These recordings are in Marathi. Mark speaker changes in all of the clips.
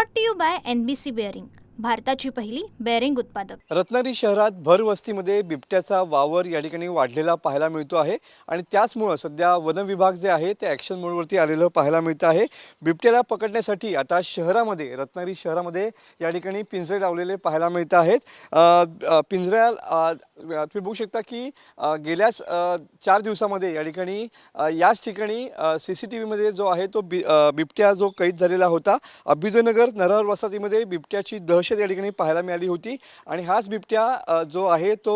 Speaker 1: Brought to you by NBC bearing, भारताची पहिली बेअरिंग उत्पादक.
Speaker 2: रत्नागिरी शहरात भरवस्तीमध्ये बिबट्याचा वावर या ठिकाणी वाढलेला पाहायला मिळतो आहे आणि त्याचमुळे सध्या वन विभाग जे आहे ते ॲक्शन मोडवरती आलेलं पाहायला मिळतं आहे. बिबट्याला पकडण्यासाठी आता शहरामध्ये रत्नागिरी शहरामध्ये या ठिकाणी पिंजरे लावलेले पाहायला मिळत आहेत. पिंजऱ्या तुम्ही बघू शकता की गेल्याच 4 दिवसामध्ये या ठिकाणी याच ठिकाणी CCTV मध्ये जो आहे तो बिबट्या जो कैद झालेला होता. अभ्युदयनगर नरहर वसाहतीमध्ये बिबट्याची दहशत या ठिकाणी पाहायला मिळाली होती आणि हाच बिबट्या जो आहे तो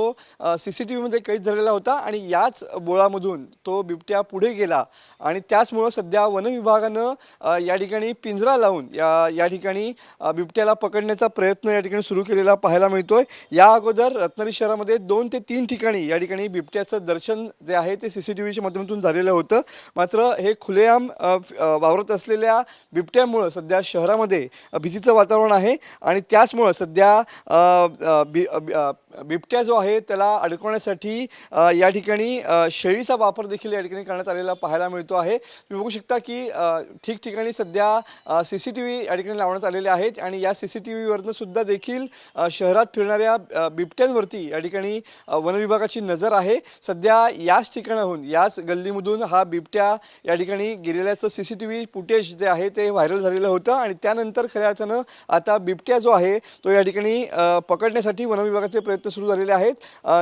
Speaker 2: CCTV मध्ये कैद झालेला होता आणि याच बोळामधून तो बिबट्या पुढे गेला आणि त्याचमुळे सध्या वन विभागानं या ठिकाणी पिंजरा लावून या ठिकाणी बिबट्याला पकडण्याचा प्रयत्न या ठिकाणी सुरू केलेला पाहायला मिळतोय. या अगोदर रत्नागिरी शहरामध्ये 2 ते 3 ठिकाणी या ठिकाणी बिबट्याचं दर्शन जे आहे ते CCTVच्या माध्यमातून झालेलं होतं. मात्र हे खुलेआम वावरत असलेल्या बिबट्यामुळे सध्या शहरामध्ये भीतीचं वातावरण आहे आणि त्याचमुळे सध्या बिबट्या जो आहे त्याला अडकवण्यासाठी या ठिकाणी शेळीचा वापर देखील या ठिकाणी करण्यात आलेला पाहायला मिळतो आहे. तुम्ही बघू शकता की ठिकठिकाणी सध्या CCTV या ठिकाणी लावण्यात आलेले आहेत आणि या CCTVवरनं सुद्धा देखील शहरात फिरणाऱ्या बिबट्यांवरती या ठिकाणी वन विभागाची नजर आहे. सध्या याच ठिकाणाहून याच गल्लीमधून हा बिबट्या या ठिकाणी गेलेल्याचं CCTV फुटेज जे आहे ते व्हायरल झालेलं होतं आणि त्यानंतर खऱ्या अर्थानं आता बिबट्या जो आहे तो या ठिकाणी पकडण्यासाठी वन विभागाचे प्रयत्न सुरू झालेले आहेत.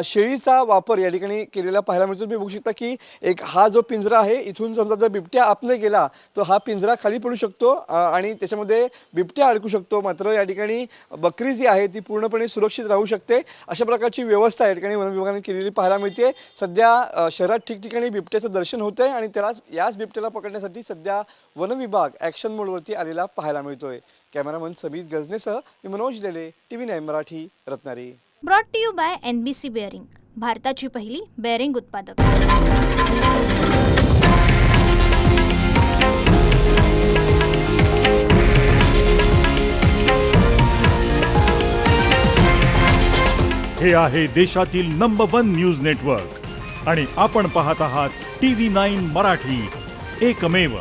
Speaker 2: शेळीचा वापर या ठिकाणी केलेला पाहायला मिळतो. तुम्ही बघू शकता की हा जो पिंजरा आहे इथून समजा जर बिबट्या आतने गेला तर हा पिंजरा खाली पडू शकतो आणि त्याच्यामध्ये बिबट्या अडकू शकतो. मात्र या ठिकाणी बकरी जी आहे ती पूर्णपणे सुरक्षित राहू शकते. अशा प्रकारची व्यवस्था या ठिकाणी वन विभागाने केलेली पाहायला मिळते. सध्या शहरात ठिकठिकाणी बिबट्याचं दर्शन होत आहे आणि याच बिबट्याला पकडण्यासाठी सध्या वन विभाग ॲक्शन मोडवरती आलेला पाहायला मिळतोय. कॅमेरामन समीत गजनेसह मी Manoj Lele, TV9 Marathi, Ratnagiri.
Speaker 1: Brought to you by NBC bearing, भारताची पहिली बेअरिंग उत्पादक.
Speaker 3: हे आहे देशातील नंबर 1 न्यूज नेटवर्क आणि आपण पाहत आहात TV9 मराठी, एकमेव.